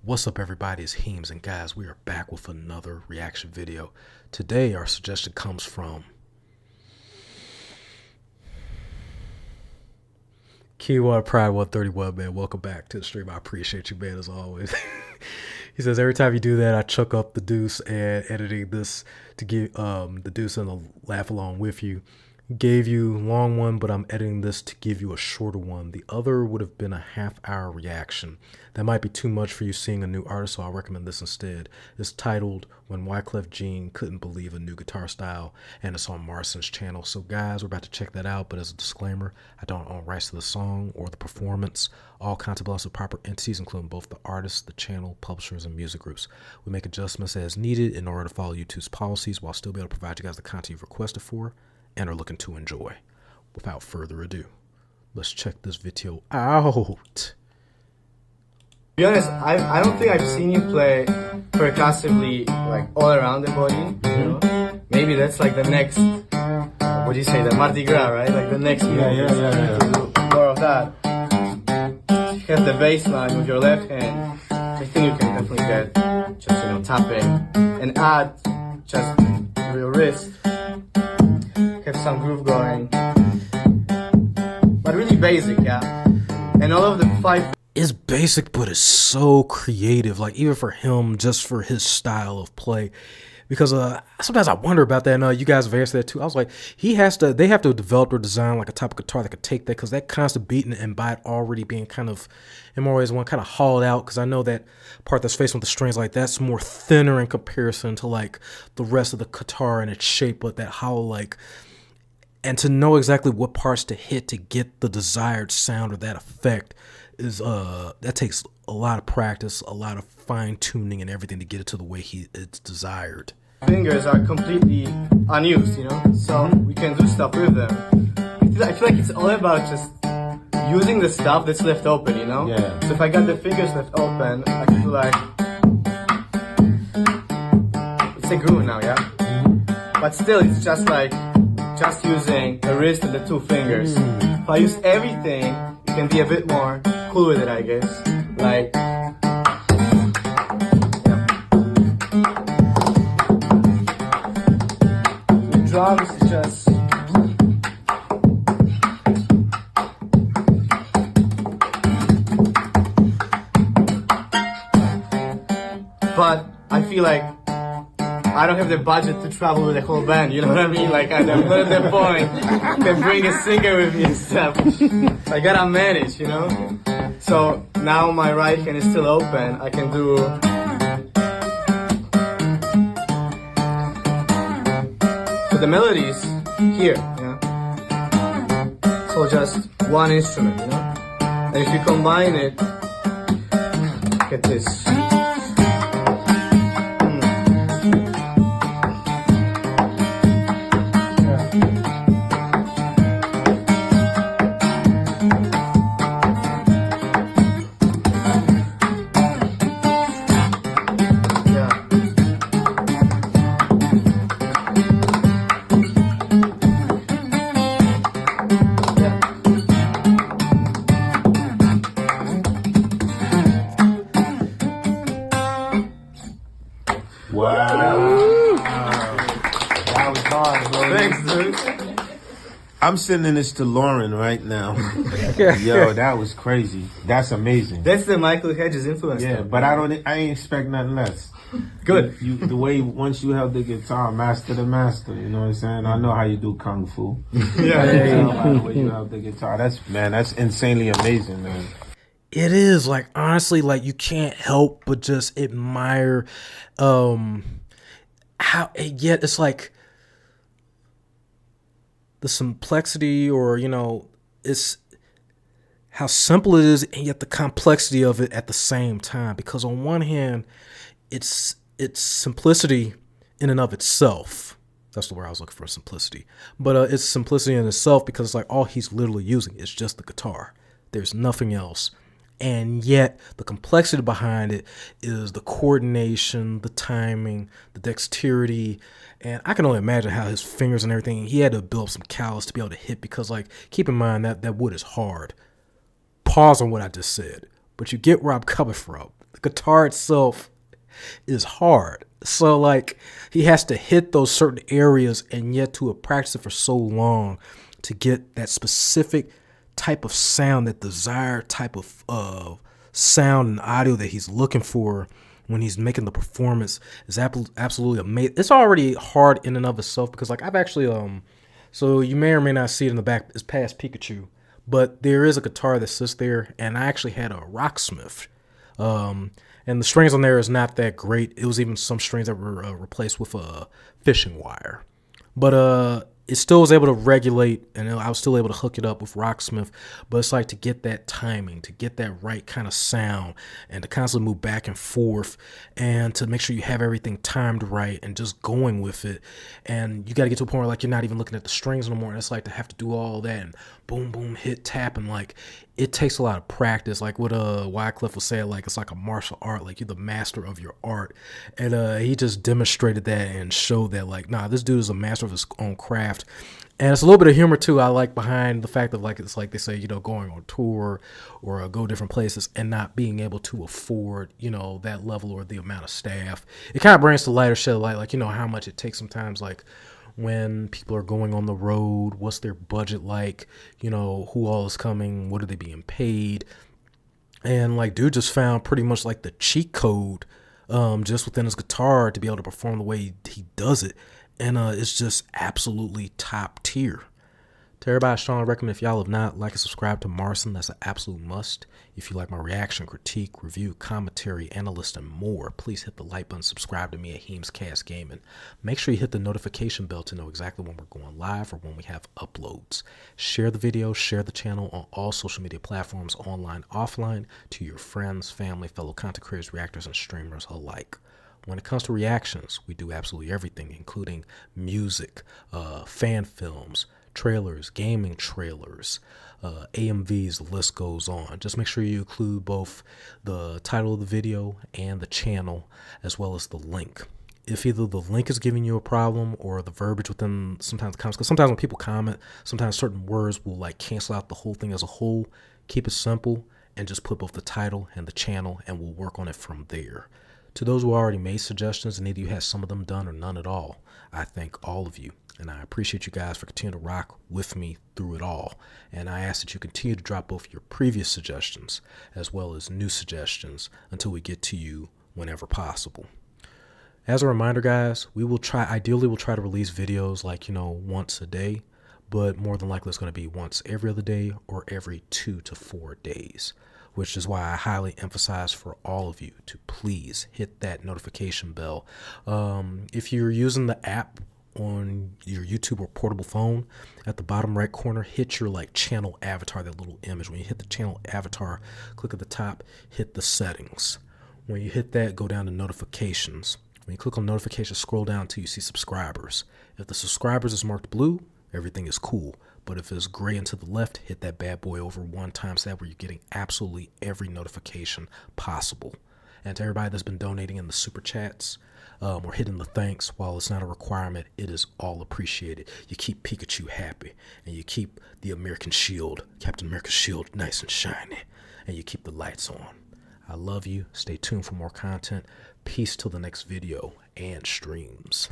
What's up, everybody? It's Heems, and guys, we are back with another reaction video. Today, our suggestion comes from Keyword Pride 131, man. Welcome back to the stream. I appreciate you, man, as always. He says, every time you do that, I chuck up the deuce and editing this to give the deuce and the laugh along with you. Gave you a long one, but I'm editing this to give you a shorter one. The other would have been a half-hour reaction. That might be too much for you seeing a new artist, so I'll recommend this instead. It's titled When Wyclef Jean Couldn't Believe a New Guitar Style, and it's on Marcin's channel. So guys, we're about to check that out, but as a disclaimer, I don't own rights to the song or the performance. All content belongs to proper entities, including both the artist, the channel, publishers, and music groups. We make adjustments as needed in order to follow YouTube's policies while still be able to provide you guys the content you've requested for and are looking to enjoy. Without further ado, let's check this video out. To be honest, I don't think I've seen you play percussively like all around the body, you know? Maybe that's like the next, what do you say, the Mardi Gras, right? Like the next move. Yeah. To do more of that. If you have the bass line with your left hand, I think you can definitely get just, you know, tapping and add just your wrist. Have some groove going, but really basic, yeah. And all of the five. It's basic, but it's so creative. Like even for him, just for his style of play. Because sometimes I wonder about that. And you guys have answered that too. I was like, they have to develop or design like a type of guitar that could take that, because that constant beating and by it already being kind of, in more ways, one kind of hollowed out. Because I know that part that's facing with the strings, like that's more thinner in comparison to like the rest of the guitar and its shape, but that hollow, like. And to know exactly what parts to hit to get the desired sound or that effect is that takes a lot of practice, a lot of fine tuning and everything to get it to the way it's desired. Fingers are completely unused, you know, so we can do stuff with them. I feel like it's all about just using the stuff that's left open, you know? Yeah. So if I got the fingers left open, I can do like, it's a groove now, yeah? But still, it's just like, just using the wrist and the two fingers. If I use everything, you can be a bit more cool with it, I guess. Like, yeah. The drums is just. But I feel like I don't have the budget to travel with the whole band, you know what I mean? Like, I'm not at that point to bring a singer with me and stuff. I gotta manage, you know? So now my right hand is still open. I can do. So the melody is here, you know? So just one instrument, you know? And if you combine it, get this. Wow. That was hard, bro. Thanks, dude. I'm sending this to Lauren right now. Yo, that was crazy. That's amazing. That's the Michael Hedges influence. Yeah, but I ain't expect nothing less. Good. The way once you held the guitar, master the master, you know what I'm saying? I know how you do kung fu. Yeah. The way you held the guitar, that's insanely amazing, man. It is, like, honestly, like, you can't help but just admire how, and yet it's like the simplicity, or, you know, it's how simple it is and yet the complexity of it at the same time. Because on one hand, it's simplicity in and of itself. That's the word I was looking for, simplicity. But it's simplicity in itself because it's like all he's literally using is just the guitar. There's nothing else. And yet the complexity behind it is the coordination, the timing, the dexterity. And I can only imagine how his fingers and everything, he had to build up some callus to be able to hit, because, like, keep in mind that wood is hard. Pause on what I just said, but you get where I'm coming from. The guitar itself is hard. So like he has to hit those certain areas, and yet to have practiced it for so long to get that specific type of sound, that desired type of sound and audio that he's looking for when he's making the performance is absolutely amazing. It's already hard in and of itself because like I've actually so you may or may not see it in the back, it's past Pikachu, but there is a guitar that sits there, and I actually had a Rocksmith. And the strings on there is not that great. It was even some strings that were replaced with a fishing wire. But it still was able to regulate, and I was still able to hook it up with Rocksmith. But it's like to get that timing, to get that right kind of sound, and to constantly move back and forth, and to make sure you have everything timed right and just going with it. And you got to get to a point where like you're not even looking at the strings no more. And it's like to have to do all that and boom, boom, hit, tap, and like it takes a lot of practice. Like what Wyclef was saying, like it's like a martial art. Like you're the master of your art, and he just demonstrated that and showed that like, nah, this dude is a master of his own craft. And it's a little bit of humor too, I like, behind the fact of like it's like they say, you know, going on tour or go different places and not being able to afford, you know, that level or the amount of staff. It kind of brings to lighter shed of light, like, you know, how much it takes sometimes, like when people are going on the road, what's their budget like, you know, who all is coming, what are they being paid. And like dude just found pretty much like the cheat code just within his guitar to be able to perform the way he does it. And it's just absolutely top tier. To everybody, I strongly recommend, if y'all have not, like and subscribe to Marcin. That's an absolute must. If you like my reaction, critique, review, commentary, analyst, and more, please hit the like button, subscribe to me at Heem's Cast Gaming. Make sure you hit the notification bell to know exactly when we're going live or when we have uploads. Share the video, share the channel on all social media platforms, online, offline, to your friends, family, fellow content creators, reactors, and streamers alike. When it comes to reactions, we do absolutely everything, including music, fan films, trailers, gaming trailers, AMVs, the list goes on. Just make sure you include both the title of the video and the channel, as well as the link. If either the link is giving you a problem or the verbiage within sometimes the comments, because sometimes when people comment, sometimes certain words will like cancel out the whole thing as a whole. Keep it simple and just put both the title and the channel, and we'll work on it from there. To those who already made suggestions and either you had some of them done or none at all, I thank all of you. And I appreciate you guys for continuing to rock with me through it all. And I ask that you continue to drop both your previous suggestions as well as new suggestions until we get to you whenever possible. As a reminder, guys, ideally we'll try to release videos like, you know, once a day, but more than likely it's going to be once every other day or every 2 to 4 days. Which is why I highly emphasize for all of you to please hit that notification bell. If you're using the app on your YouTube or portable phone, at the bottom right corner, hit your like channel avatar, that little image. When you hit the channel avatar, click at the top, hit the settings. When you hit that, go down to notifications. When you click on notifications, scroll down until you see subscribers. If the subscribers is marked blue, everything is cool. But if it's gray and to the left, hit that bad boy over 1 time so that where you're getting absolutely every notification possible. And to everybody that's been donating in the super chats or hitting the thanks, while it's not a requirement, it is all appreciated. You keep Pikachu happy, and you keep the American shield, Captain America's shield, nice and shiny, and you keep the lights on. I love you. Stay tuned for more content. Peace till the next video and streams.